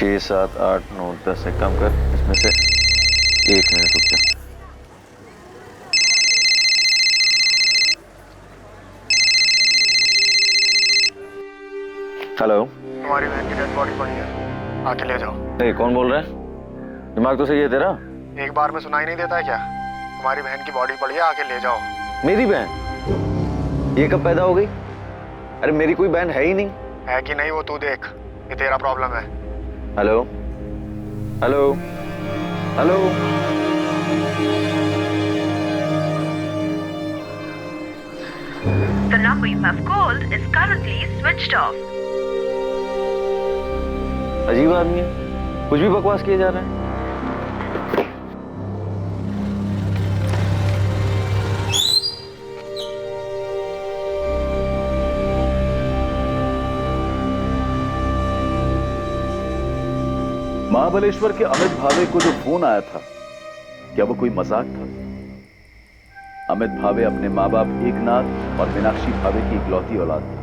6, 7, 8, 9, 10 से कम कर, इसमें से 1 मिनट रुक जा। हेलो, तुम्हारी बहन की डेड बॉडी पड़ी है, आके ले जाओ। नहीं, कौन बोल रहा है? दिमाग तो सही है तेरा? एक बार में सुनाई नहीं देता है क्या? तुम्हारी बहन की बॉडी पड़ी है, आके ले जाओ। मेरी बहन? ये कब पैदा हो गई? अरे मेरी कोई बहन है ही नहीं। है कि नहीं वो तू देख, ये तेरा प्रॉब्लम है। Hello hello hello, The number you have called is currently switched off. अजीब आदमी है, कुछ भी बकवास किए जा रहे हैं। महाबलेश्वर के अमित भावे को जो फोन आया था, क्या वो कोई मजाक था? अमित भावे अपने माँ बाप एकनाथ और मीनाक्षी भावे की इकलौती औलाद था।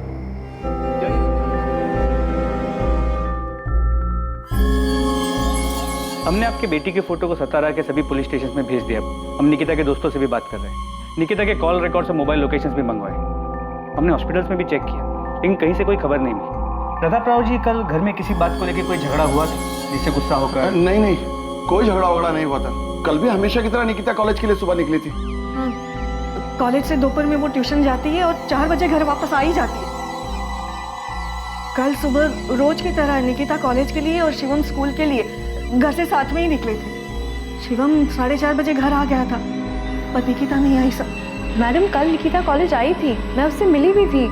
हमने आपके बेटी के फोटो को सतारा के सभी पुलिस स्टेशन में भेज दिया। हम निकिता के दोस्तों से भी बात कर रहे हैं। निकिता के कॉल रिकॉर्ड से मोबाइल लोकेशंस भी मंगवाए। हमने हॉस्पिटल्स में भी चेक किया, लेकिन कहीं से कोई खबर नहीं मिली। प्रताप राव जी, कल घर में किसी बात को लेकर कोई झगड़ा हुआ था जिससे गुस्सा होकर? नहीं, कोई झगड़ा वगड़ा नहीं हुआ था। कल भी हमेशा की तरह निकिता कॉलेज के लिए सुबह निकली थी। कॉलेज से दोपहर में वो ट्यूशन जाती है और 4 बजे घर वापस आ ही जाती है। कल सुबह रोज की तरह निकिता कॉलेज के लिए और शिवम स्कूल के लिए घर से साथ में ही निकले थे। शिवम 4:30 बजे घर आ गया था, पर निकिता नहीं आई। सब मैडम, कल निकिता कॉलेज आई थी, मैं उससे मिली भी थी।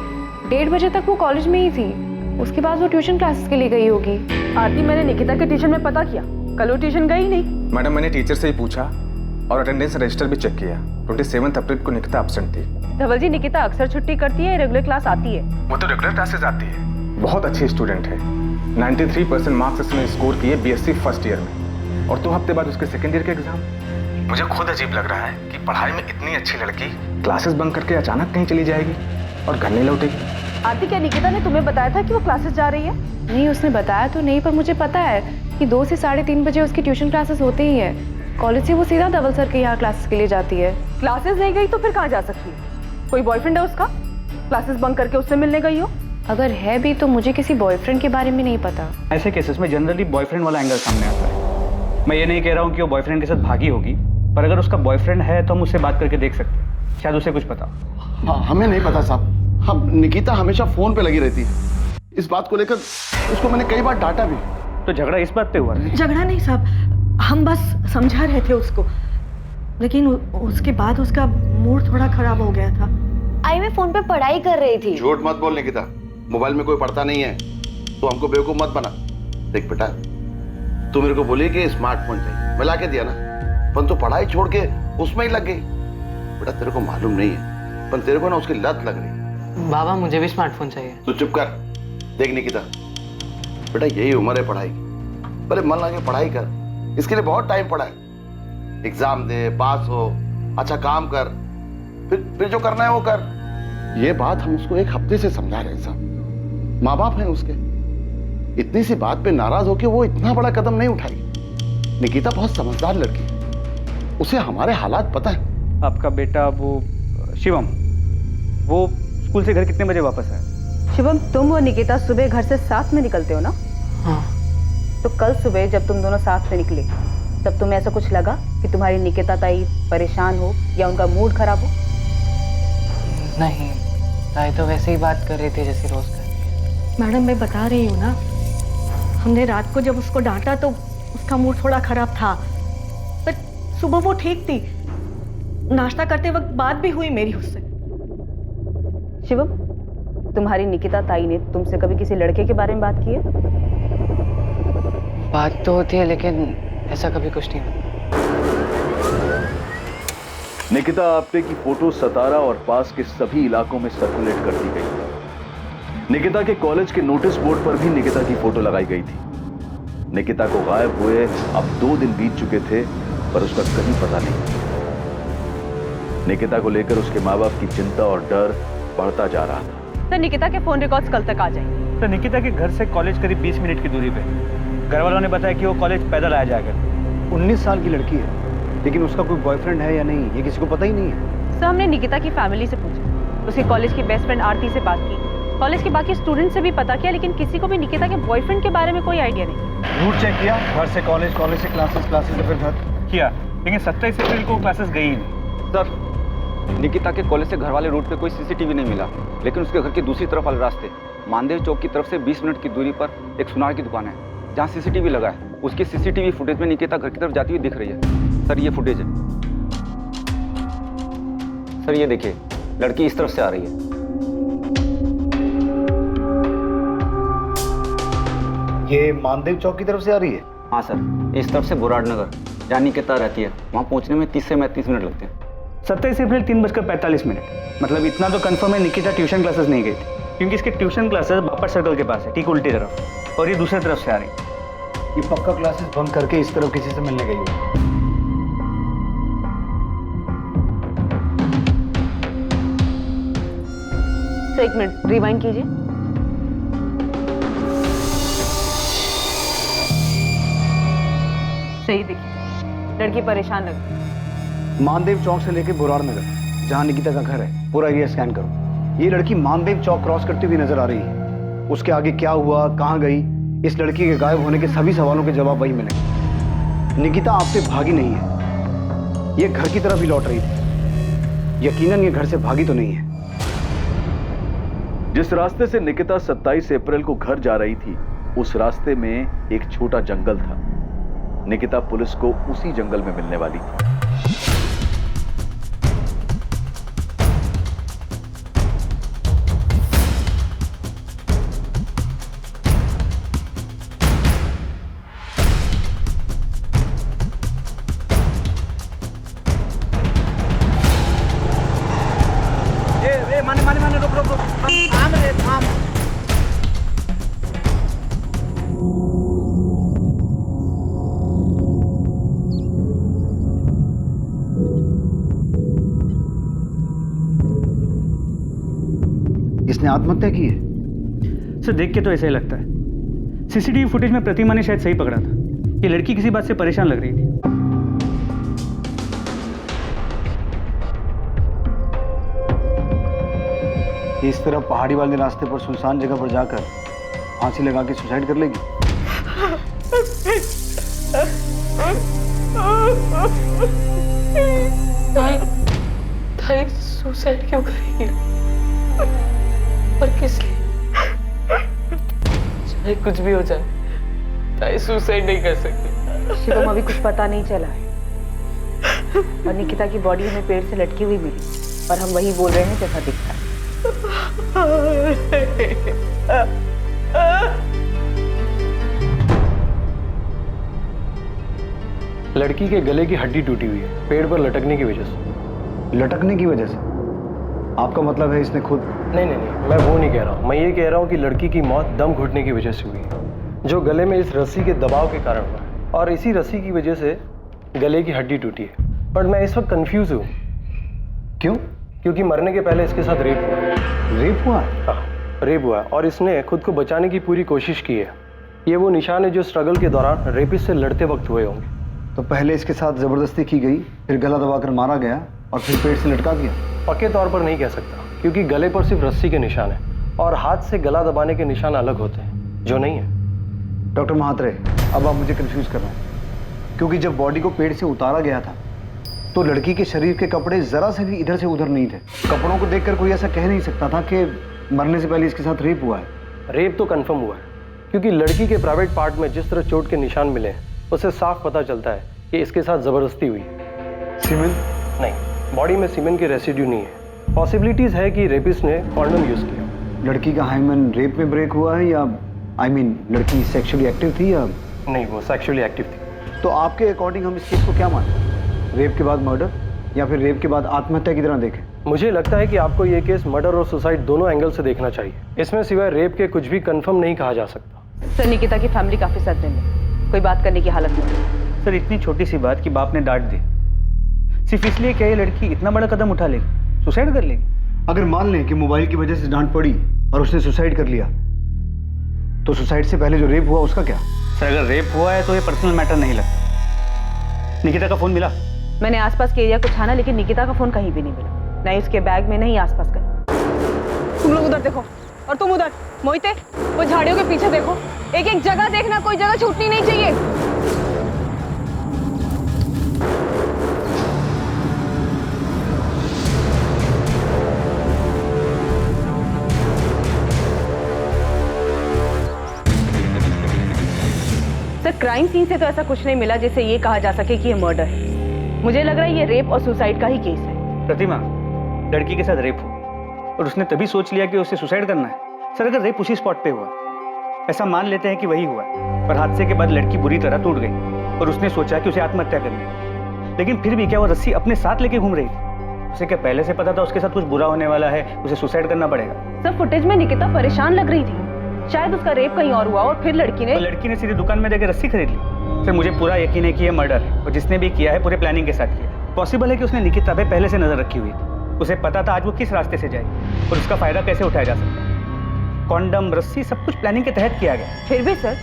1:30 बजे तक वो कॉलेज में ही थी। उसके बाद वो ट्यूशन क्लासेस के लिए गई होगी। आरती, मैंने निकिता के ट्यूशन में पता किया, कल वो ट्यूशन गई नहीं। मैडम, मैंने टीचर से ही पूछा और अटेंडेंस रजिस्टर भी चेक किया। 27 अप्रैल को निकिता एब्सेंट थी। धवल जी, निकिता अक्सर छुट्टी करती है, रेगुलर क्लास आती है? वो तो रेगुलर क्लासेस आती है। बहुत अच्छी स्टूडेंट है। 93% मार्क्स इसने स्कोर किए बीएससी फर्स्ट ईयर में, और 2 हफ्ते बाद उसके सेकेंड ईयर के एग्जाम। मुझे खुद अजीब लग रहा है कि पढ़ाई में इतनी अच्छी लड़की क्लासेस बंक करके अचानक कहीं चली जाएगी और घर नहीं लौटेगी। आरती, क्या निकिता ने तुम्हें बताया था कि वो क्लासेस जा रही है? नहीं, उसने बताया तो नहीं, पर मुझे पता है कि 2 से 3:30 बजे उसकी ट्यूशन क्लासेस होती ही है। कॉलेज से वो सीधा धवल सर के यहाँ क्लासेस के लिए जाती है। क्लासेस नहीं गई तो फिर कहाँ जा सकती है? कोई बॉयफ्रेंड है उसका? क्लासेस बंक करके उससे मिलने गई हो? अगर है भी तो मुझे किसी बॉयफ्रेंड के बारे में नहीं पता। ऐसे केसेस में जनरली बॉयफ्रेंड वाला एंगल सामने आता है। मैं ये नहीं कह रहा हूँ कि वो बॉयफ्रेंड के साथ भागी होगी, पर अगर उसका बॉयफ्रेंड है तो हम उससे बात करके देख सकते हैं, शायद उसे कुछ पता। हाँ, हमें नहीं पता साहब। हम निकिता हमेशा फोन पे लगी रहती है। इस बात को लेकर उसको मैंने कई बार डांटा भी। तो झगड़ा इस बात पे हुआ? झगड़ा नहीं साहब, हम बस समझा रहे थे उसको, लेकिन उसके बाद उसका मूड थोड़ा खराब हो गया था। आई मैं फोन पे पढ़ाई कर रही थी। झूठ मत बोल निकिता, मोबाइल में कोई पढ़ता नहीं है, तो हमको बेवकूफ मत बना। देख बेटा, तू मेरे को बोली कि स्मार्टफोन चाहिए, मैं ला के दिया ना, पर तू पढ़ाई छोड़ के उसमें ही लग गई। बेटा तेरे को मालूम नहीं है, पर तेरे को ना उसकी लत लग रही। बाबा, मुझे भी स्मार्टफोन चाहिए। तू चुप कर। देख निकिता, बेटा यही उम्र है पढ़ाई की, पहले मन लगे पढ़ाई कर, इसके लिए बहुत टाइम पड़ा है। एग्जाम दे, पास हो, अच्छा काम कर, फिर जो करना है वो कर। ये बात हम उसको 1 हफ्ते से समझा रहे हैं साहब। माँ बाप हैं उसके, इतनी सी बात पे नाराज होके वो इतना बड़ा कदम नहीं उठाई। निकिता बहुत समझदार लड़की है, उसे हमारे हालात पता है। आपका बेटा वो शिवम, वो स्कूल से घर कितने बजे वापस आया? शिवम, तुम और निकिता सुबह घर से साथ में निकलते हो ना? हाँ। तो कल सुबह जब तुम दोनों साथ में निकले, तब तुम्हें ऐसा कुछ लगा कि तुम्हारी निकिता ताई परेशान हो या उनका मूड खराब हो? नहीं, ताई तो वैसे ही बात कर रही थी जैसे रोज करती है। मैडम, मैं बता रही हूँ ना, हमने रात को जब उसको डांटा तो उसका मूड थोड़ा खराब था, पर सुबह वो ठीक थी। नाश्ता करते वक्त बात भी हुई मेरी उससे। शिवम, तुम्हारी निकिता ताई ने तुमसे कभी किसी लड़के के बारे में बात की है? बात तो होती है, लेकिन ऐसा कभी कुछ नहीं होता। निकिता आप्टे की फोटो सतारा और पास के सभी इलाकों में सर्कुलेट कर दी गई। निकिता के कॉलेज के नोटिस बोर्ड पर भी निकिता की फोटो लगाई गई थी। निकिता को गायब हुए अब 2 दिन बीत चुके थे, पर उसका कहीं पता नहीं। निकिता को लेकर उसके माँ बाप की चिंता और डर बढ़ता जा रहा था। तो निकिता के फोन रिकॉर्ड्स कल तक आ जाएंगे। तो निकिता के घर से कॉलेज करीब 20 मिनट की दूरी पे। घर वालों ने बताया कि वो कॉलेज पैदल आया जाया करती। 19 साल की लड़की है, लेकिन उसका कोई बॉयफ्रेंड है या नहीं ये किसी को पता ही नहीं है। सर हमने निकिता की फैमिली से पूछा, उसके कॉलेज की बेस्ट फ्रेंड आरती से बात की, कॉलेज के बाकी स्टूडेंट से भी पता किया, लेकिन किसी को भी निकिता के बॉयफ्रेंड के बारे में कोई आइडिया नहीं। रूट चेक किया, घर से कॉलेज, कॉलेज से क्लासेस, क्लासेस से फिर घर किया, लेकिन 27 अप्रैल को क्लासेस गई ही नहीं। सर, निकिता के कॉलेज से घर वाले रूट पे कोई सीसीटीवी नहीं मिला, लेकिन उसके घर की दूसरी तरफ वाले रास्ते मानदेव चौक की तरफ से 20 मिनट की दूरी पर एक सुनार की दुकान है जहाँ सीसीटीवी लगा है। उसकी सीसीटीवी फुटेज में निकिता घर की तरफ जाती हुई दिख रही है। सर ये फुटेज है। सर ये देखिए, लड़की इस तरफ से आ रही है। ये मानदेव चौक की तरफ से आ रही है? हाँ सर, इस तरफ से बुराड़ नगर जहाँ निकिता रहती है, वहाँ पहुँचने में 30 से 35 मिनट लगते हैं। 27 अप्रैल 3:45। मतलब इतना तो कंफर्म है निकिता ट्यूशन क्लासेस नहीं गई थी, क्योंकि इसके ट्यूशन क्लासेस बापर सर्कल के पास है, ठीक उल्टी तरफ, और ये दूसरी तरफ से आ रही है। ये पक्का क्लासेस बंद करके इस तरफ किसी से मिलने गई है। सर एक मिनट रिवाइंड कीजिए। सही देखिए, लड़की परेशान लग रही। मानदेव चौक से लेके बुराड़ नगर जहाँ निकिता का घर है, पूरा एरिया स्कैन करो। ये लड़की मानदेव चौक क्रॉस करती हुई नजर आ रही है। उसके आगे क्या हुआ, कहाँ गई, इस लड़की के गायब होने के सभी सवालों के जवाब वही मिलेंगे। निकिता आपसे भागी नहीं है, ये घर की तरफ ही लौट रही थी। यकीनन ये घर से भागी तो नहीं है। जिस रास्ते से निकिता 27 अप्रैल को घर जा रही थी, उस रास्ते में एक छोटा जंगल था। निकिता पुलिस को उसी जंगल में मिलने वाली थी। माने रुक रुक रुक, थाम रे थाम। इसने आत्महत्या की है? सर देख के तो ऐसा ही लगता है। सीसीटीवी फुटेज में प्रतिमा ने शायद सही पकड़ा था। ये लड़की किसी बात से परेशान लग रही थी। इस तरह पहाड़ी वाले रास्ते पर सुनसान जगह पर जाकर फांसी लगा के सुसाइड कर लेगी। ताई सुसाइड क्यों करेगी? और किस लिए? चाहे कुछ भी हो जाए, ताई सुसाइड नहीं कर सकती। शिवम अभी कुछ पता नहीं चला है, और निकिता की बॉडी हमें पेड़ से लटकी हुई मिली, और हम वही बोल रहे हैं जैसा दिखता है। लड़की के गले की हड्डी टूटी हुई है, पेड़ पर लटकने की वजह से। लटकने की वजह से? आपका मतलब है इसने खुद? नहीं, मैं वो नहीं कह रहा हूँ। मैं ये कह रहा हूँ कि लड़की की मौत दम घुटने की वजह से हुई है, जो गले में इस रस्सी के दबाव के कारण हुआ है, और इसी रस्सी की वजह से गले की हड्डी टूटी है। बट मैं इस वक्त कंफ्यूज हूँ। क्यों? क्योंकि मरने के पहले इसके साथ रेप हुआ। रेप हुआ? हाँ, रेप हुआ, और इसने खुद को बचाने की पूरी कोशिश की है। ये वो निशान है जो स्ट्रगल के दौरान रेपिस्ट से लड़ते वक्त हुए होंगे। तो पहले इसके साथ जबरदस्ती की गई, फिर गला दबाकर मारा गया, और फिर पेट से लटका दिया? पक्के तौर पर नहीं कह सकता, क्योंकि गले पर सिर्फ रस्सी के निशान है, और हाथ से गला दबाने के निशान अलग होते हैं, जो नहीं है। डॉक्टर महात्रे, अब आप मुझे कंफ्यूज कर रहे हैं, क्योंकि जब बॉडी को पेड़ से उतारा गया था तो लड़की के शरीर के कपड़े जरा से भी इधर से उधर नहीं थे। कपड़ों को देखकर कोई ऐसा कह नहीं सकता था कि मरने से पहले इसके साथ रेप हुआ है। रेप तो कंफर्म हुआ है, क्योंकि लड़की के प्राइवेट पार्ट में जिस तरह चोट के निशान मिले हैं, उससे साफ पता चलता है कि इसके साथ जबरदस्ती हुई है। सीमेन? नहीं, बॉडी में सीमेन के रेसिड्यू नहीं है। पॉसिबिलिटीज है कि रेपिस्ट ने कॉन्डोम यूज किया। लड़की का हाइमन रेप में ब्रेक हुआ है, या लड़की सेक्सुअली एक्टिव थी या नहीं? वो सेक्सुअली एक्टिव थी। तो आपके अकॉर्डिंग हम इस केस को क्या मानें? रेप के बाद मर्डर, या फिर रेप के बाद आत्महत्या की तरह देखें? मुझे लगता है कि आपको ये केस मर्डर और सुसाइड दोनों एंगल से देखना चाहिए। इसमें सिवाय रेप के कुछ भी कंफर्म नहीं कहा जा सकता। सर निकिता की फैमिली काफी सदमे में, कोई बात करने की हालत नहीं। सर इतनी छोटी सी बात कि बाप ने डांट दी, सिर्फ इसलिए क्या ये लड़की इतना बड़ा कदम उठा लेगी, सुसाइड कर लेगी? अगर मान लें कि मोबाइल की वजह से डांट पड़ी और उसने सुसाइड कर लिया, तो सुसाइड से पहले जो रेप हुआ उसका क्या? सर अगर रेप हुआ है तो ये पर्सनल मैटर नहीं लगता। निकिता का फोन मिला? मैंने आसपास के एरिया को छाना लेकिन निकिता का फोन कहीं भी नहीं मिला, नहीं उसके बैग में नहीं आसपास कहीं। तुम लोग उधर देखो और तुम उधर। मोहिते, वो झाड़ियों के पीछे देखो, एक एक जगह देखना, कोई जगह छूटनी नहीं चाहिए। सर क्राइम सीन से तो ऐसा कुछ नहीं मिला जिससे ये कहा जा सके कि ये मर्डर है। मुझे लग रहा है ये रेप और सुसाइड का ही केस है। प्रतिमा, लड़की के साथ रेप हुआ और उसने तभी सोच लिया कि उसे सुसाइड करना है। सर अगर रेप उसी स्पॉट पे हुआ, ऐसा मान लेते हैं कि वही हुआ, पर हादसे के बाद लड़की बुरी तरह टूट गई और उसने सोचा कि उसे आत्महत्या करनी है। लेकिन फिर भी क्या वो रस्सी अपने साथ लेके घूम रही थी? उसे क्या पहले से पता था उसके साथ कुछ बुरा होने वाला है, उसे सुसाइड करना पड़ेगा? सर फुटेज में निकिता परेशान लग रही थी, शायद उसका रेप कहीं और हुआ और फिर लड़की ने सीधे दुकान में देकर रस्सी खरीद ली। सर मुझे पूरा यकीन है कि यह मर्डर है और जिसने भी किया है पूरे प्लानिंग के साथ किया। पॉसिबल है कि उसने निकिता पे पहले से नजर रखी हुई थी, उसे पता था आज वो किस रास्ते से जाएगी और उसका फायदा कैसे उठाया जा सकता है। कॉन्डम, रस्सी, सब कुछ प्लानिंग के तहत किया गया। फिर भी सर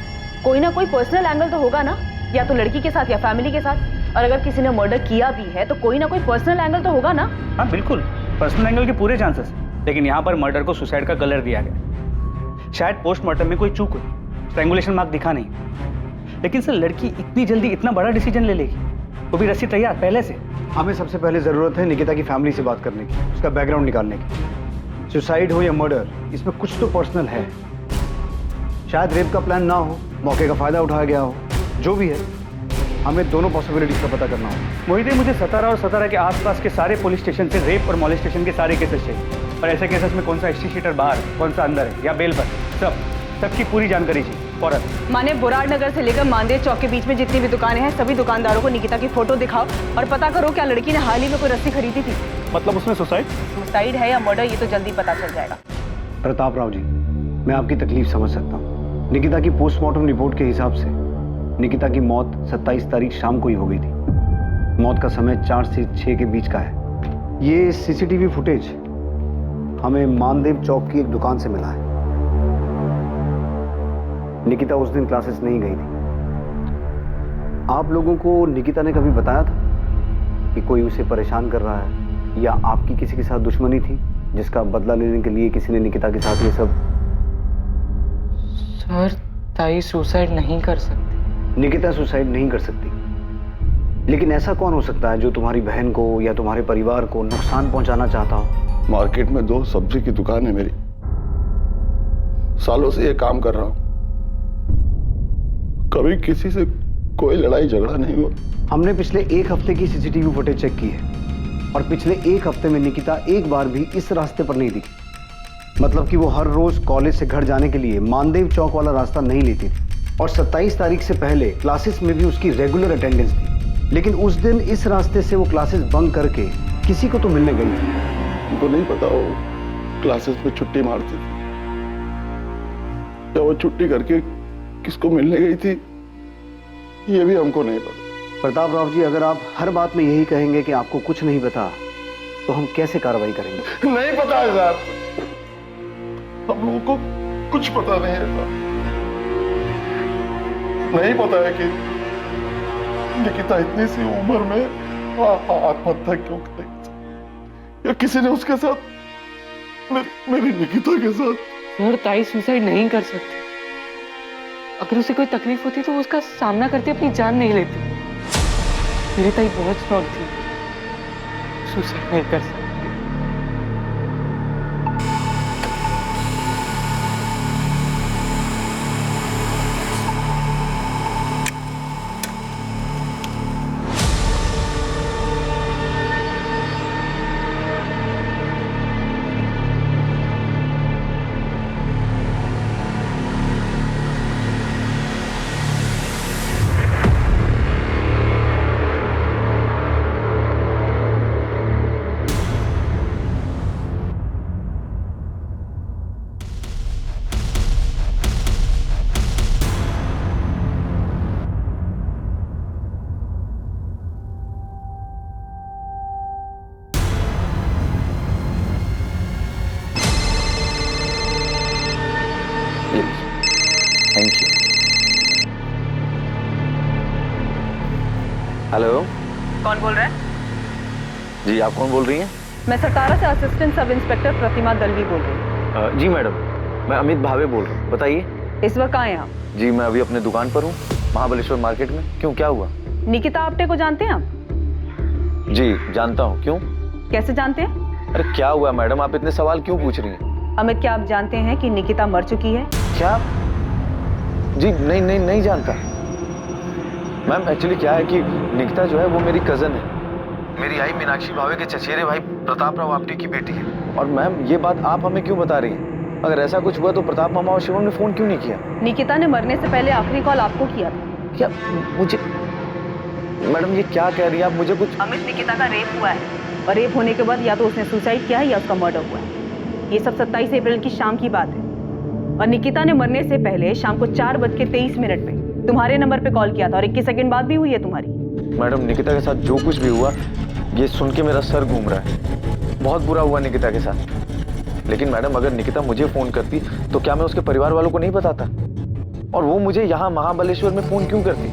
कोई ना कोई पर्सनल एंगल तो होगा ना, या तो लड़की के साथ या फैमिली के साथ। और अगर किसी ने मर्डर किया भी है तो कोई ना कोई पर्सनल एंगल तो होगा ना। हाँ बिल्कुल, पर्सनल एंगल के पूरे चांसेस, लेकिन यहाँ पर मर्डर को सुसाइड का कलर दिया गया। शायद पोस्टमार्टम में कोई चूक हुई, स्ट्रैंगुलेशन मार्क दिखा नहीं। लेकिन सर लड़की इतनी जल्दी इतना बड़ा डिसीजन ले लेगी, वो भी रस्सी तैयार पहले से? हमें सबसे पहले जरूरत है निकिता की फैमिली से बात करने की, उसका बैकग्राउंड निकालने की। सुसाइड हो या मर्डर, इसमें कुछ तो पर्सनल है। शायद रेप का प्लान ना हो, मौके का फायदा उठाया गया हो, जो भी है हमें दोनों पॉसिबिलिटीज का पता करना हो। मोहिते, मुझे सतारा और सतारा के आसपास के सारे पुलिस स्टेशन से रेप और मॉलेस्टेशन के सारे केसेस चाहिए। और ऐसे केसेस में कौन सा हिस्ट्री शीटर बाहर, कौन सा अंदर है या बेल पर, सबकी पूरी जानकारी चाहिए फौरन। माने बुराड़ नगर से लेकर मानदेव चौक के बीच में जितनी भी दुकानें हैं सभी दुकानदारों को निकिता की फोटो दिखाओ और पता करो क्या लड़की ने हाल ही में कोई रस्सी खरीदी थी। मतलब उसमें सुसाइड है या मर्डर ये तो जल्दी पता चल जाएगा। प्रताप राव जी, मैं आपकी तकलीफ समझ सकता हूँ। निकिता की पोस्टमार्टम रिपोर्ट के हिसाब से निकिता की मौत 27 तारीख शाम को ही हो गई थी। मौत का समय 4 से 6 के बीच का है। ये सीसीटीवी फुटेज हमें मानदेव चौक की एक दुकान से मिला है। निकिता उस दिन क्लासेस नहीं गई थी। आप लोगों को निकिता ने कभी बताया था कि कोई उसे परेशान कर रहा है या आपकी किसी के साथ दुश्मनी थी जिसका बदला लेने के लिए किसी ने निकिता के साथ ये सब? सर ताई सुसाइड नहीं कर सकती। निकिता सुसाइड नहीं कर सकती, लेकिन ऐसा कौन हो सकता है जो तुम्हारी बहन को या तुम्हारे परिवार को नुकसान पहुंचाना चाहता हो? मार्केट में 2 सब्जी की दुकान है मेरी, सालों से ये काम कर रहा हूं, कभी किसी से कोई लड़ाई झगड़ा नहीं हुआ। हमने पिछले 1 हफ्ते की सीसीटीवी फुटेज चेक की है और पिछले 1 हफ्ते में निकिता एक बार भी इस रास्ते पर नहीं दिखी। मतलब कि वो हर रोज कॉलेज से घर जाने के लिए मानदेव चौक वाला रास्ता नहीं लेती थी और 27 तारीख से पहले क्लासेस में भी उसकी रेगुलर अटेंडेंस थी। लेकिन उस दिन इस रास्ते से वो क्लासेस बंक करके किसी को तो मिलने गई थी। उनको नहीं पता वो क्लासेस में छुट्टी मारती थी या वो छुट्टी करके किसको मिलने गई थी, ये भी हमको नहीं पता। प्रताप राव जी, अगर आप हर बात में यही कहेंगे कि आपको कुछ नहीं पता तो हम कैसे कार्रवाई करेंगे? नहीं पता है साहब, हम लोगों को कुछ पता नहीं है साहब। नहीं पता है कि निकिता इतनी सी उम्र में आत्महत्या क्यों करेगी या किसी ने उसके साथ मेरी निकिता के साथ। सर ताई सुसाइड नहीं कर सकती। अगर उसे कोई तकलीफ होती तो वो उसका सामना करते अपनी जान नहीं लेती। मेरी ताई बहुत स्ट्रॉन्ग थी, सुसाइड नहीं कर सकती। हेलो, कौन बोल रहा है? जी आप कौन बोल रही हैं? मैं सतारा से असिस्टेंट सब इंस्पेक्टर प्रतिमा दलवी बोल रही हूँ। जी मैडम, मैं अमित भावे बोल रहा हूँ, बताइए। इस वक्त कहाँ हैं आप? जी मैं अभी अपने दुकान पर हूँ, महाबलेश्वर मार्केट में। क्यों, क्या हुआ? निकिता आप्टे को जानते हैं आप? जी जानता हूँ। क्यों? कैसे जानते हैं? अरे क्या हुआ मैडम, आप इतने सवाल क्यों पूछ रही हैं? अमित, क्या आप जानते हैं कि निकिता मर चुकी है? क्या? जी नहीं जानता मैम। एक्चुअली क्या है कि निकिता जो है वो मेरी कजन है, मेरी आई मीनाक्षी भावे के चचेरे भाई प्रताप राव आप्टे की बेटी है। और मैम ये बात आप हमें क्यों बता रही हैं? अगर ऐसा कुछ हुआ तो प्रताप मामा और शिवम ने फोन क्यों नहीं किया? निकिता ने मरने से पहले आखिरी कॉल आपको किया था। क्या मुझे मैडम ये क्या कह रही हैं आप? मुझे कुछ अमित, निकिता का रेप हुआ है और रेप होने के बाद या तो उसने सुसाइड किया है या उसका मर्डर हुआ है। ये सब 27 अप्रैल की शाम की बात है और निकिता ने मरने से पहले शाम को 4:23 पे तुम्हारे नंबर पे कॉल किया था और 21 सेकंड बाद भी हुई है तुम्हारी। मैडम निकिता के साथ जो कुछ भी हुआ ये सुन के मेरा सर घूम रहा है। बहुत बुरा हुआ निकिता के साथ। लेकिन मैडम अगर निकिता मुझे फोन करती तो क्या मैं उसके परिवार वालों को नहीं बताता? और वो मुझे यहाँ महाबलेश्वर में फोन क्यों करती?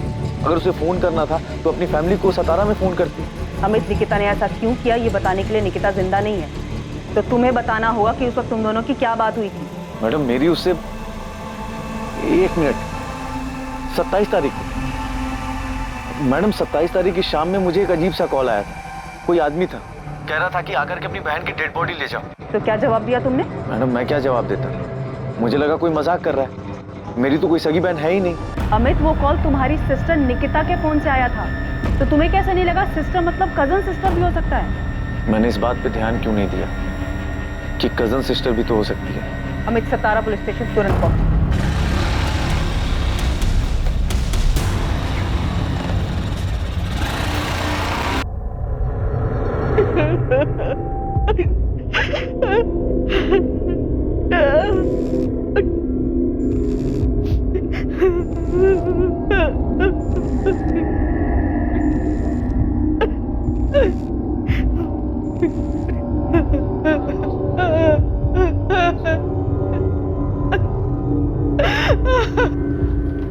अगर उसे फोन करना था तो अपनी फैमिली को सतारा में फोन करती। अमित, निकिता ने ऐसा क्यों किया ये बताने के लिए निकिता जिंदा नहीं है, तो तुम्हें बताना होगा कि उस वक्त तुम दोनों की क्या बात हुई थी। मैडम मेरी उससे 1 मिनट 27 तारीख को मैडम 27 तारीख की शाम में मुझे एक अजीब सा कॉल आया था। कोई आदमी था, कह रहा था कि आकर के अपनी बहन की डेड बॉडी ले जाओ। तो क्या जवाब दिया तुमने? मैडम मैं क्या जवाब देता, मुझे लगा कोई मजाक कर रहा है। मेरी तो कोई सगी बहन है ही नहीं। अमित, वो कॉल तुम्हारी सिस्टर निकिता के फोन से आया था, तो तुम्हें कैसे नहीं लगा सिस्टर मतलब कजन सिस्टर भी हो सकता है? मैंने इस बात पे ध्यान क्यों नहीं दिया कि कजन सिस्टर भी तो हो सकती है। अमित, सतारा पुलिस स्टेशन तुरंत पहुंचो।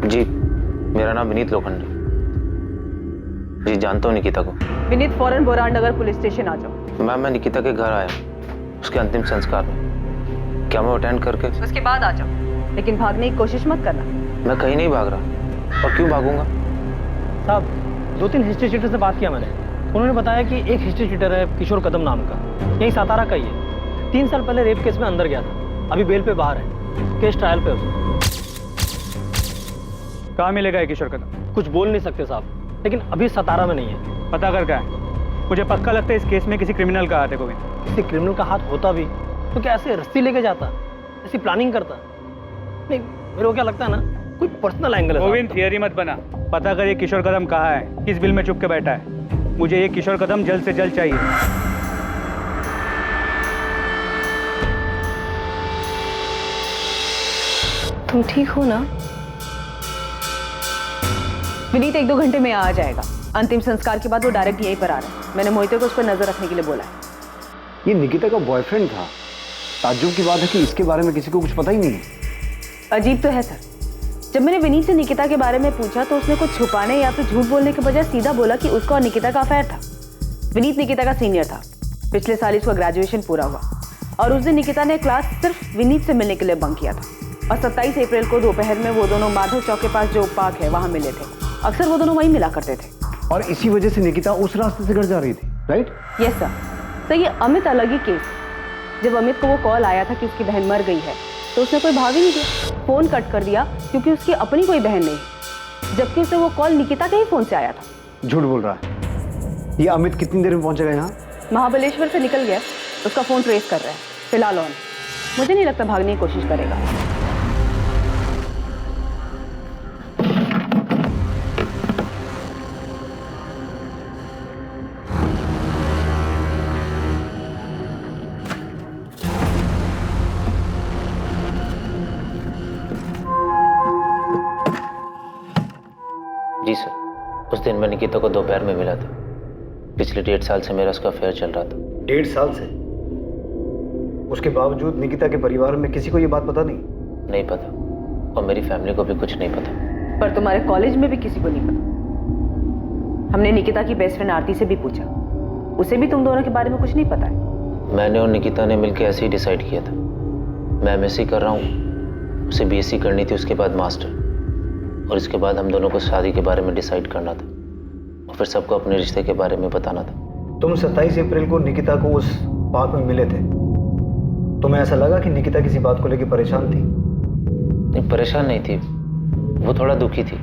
जी मेरा नाम विनीत लोखंडे। जी जानता हूँ निकिता को। विनीत, फौरन बोरान नगर पुलिस स्टेशन आ जाओ। मैम मैं निकिता के घर आया, उसके अंतिम संस्कार में। क्या मैं अटेंड करके उसके बाद आ जाओ, लेकिन भागने की कोशिश मत करना। मैं कहीं नहीं भाग रहा। और क्यों भागूंगा? साहब 2-3 हिस्ट्री शीटर से बात किया मैंने, उन्होंने बताया कि एक हिस्ट्री शीटर है किशोर कदम नाम का, यही सातारा का ही है। 3 साल पहले रेप केस में अंदर गया था, अभी बेल पे बाहर है, केस ट्रायल पे उसका। कहाँ मिलेगा ये किशोर कदम? कुछ बोल नहीं सकते साहब, लेकिन अभी सतारा में नहीं है। पता कर क्या है? मुझे पक्का लगता है इस केस में किसी क्रिमिनल का हाथ है। गोविंद, किसी क्रिमिनल का हाथ होता भी तो क्या ऐसे रस्सी लेके जाता, ऐसी प्लानिंग करता? नहीं, मेरे को क्या लगता है ना, कोई पर्सनल एंगल है। गोविंद थियरी मत बना, पता कर ये किशोर कदम कहाँ है, किस बिल में चुप के बैठा है। मुझे ये किशोर कदम जल्द से जल्द चाहिए। तुम ठीक हो ना? विनीत 1-2 घंटे में आ जाएगा। अंतिम संस्कार के बाद वो डायरेक्ट यहीं पर आ रहा है। मैंने मोहिते को उस पर नजर रखने के लिए बोला है। ये निकिता का बॉयफ्रेंड था। ताज्जुब की बात है कि इसके बारे में किसी को कुछ पता ही नहीं है। अजीब तो है सर। जब मैंने विनीत से निकिता के बारे में पूछा तो उसने कुछ छुपाने या फिर झूठ बोलने के बजाय सीधा बोला कि उसका और निकिता का अफेयर था। विनीत निकिता का सीनियर था, पिछले साल इसका ग्रेजुएशन पूरा हुआ और उस दिन निकिता ने क्लास सिर्फ विनीत से मिलने के लिए बंक किया था। और 27 अप्रैल को दोपहर में वो दोनों माधव चौक के पास जो पार्क है वहां मिले थे। अक्सर वो दोनों वहीं मिला करते थे। और इसी वजह से निकिता उस रास्ते से घर जा रही थी, राइट? Yes sir. तो ये अमित अलग ही केस। जब अमित को वो कॉल आया था कि उसकी बहन मर गई है तो उसने कोई भाव ही नहीं दिया, फोन कट कर दिया क्योंकि उसकी अपनी कोई बहन नहीं, जबकि उसे वो कॉल निकिता के ही फोन से आया था। झूठ बोल रहा है। ये अमित कितनी देर में पहुंचेगा यहाँ? महाबलेश्वर से निकल गया, उसका फोन ट्रेस कर रहा है फिलहाल ऑन। मुझे नहीं लगता भागने की कोशिश करेगा। जी सर, उस दिन मैं निकिता को दोपहर में मिला था। पिछले 1.5 साल से मेरा उसका अफेयर चल रहा था। 1.5 साल से? उसके बावजूद निकिता के परिवार में किसी को ये बात पता नहीं? नहीं पता, और मेरी फैमिली को भी कुछ नहीं पता। पर तुम्हारे कॉलेज में भी किसी को नहीं पता। हमने निकिता की बेस्ट फ्रेंड आरती से भी पूछा, उसे भी तुम दोनों के बारे में कुछ नहीं पता है। मैंने और निकिता ने मिलकर ऐसे ही डिसाइड किया था। मैं एमएससी कर रहा हूँ, उसे बीएससी करनी थी, उसके बाद मास्टर, और इसके बाद हम दोनों को शादी के बारे में डिसाइड करना था और फिर सबको अपने रिश्ते के बारे में बताना था। तुम 27 अप्रैल को निकिता को उस पार्क में मिले थे, तुम्हें ऐसा लगा कि निकिता किसी बात को लेकर परेशान थी? नहीं, परेशान नहीं थी, वो थोड़ा दुखी थी।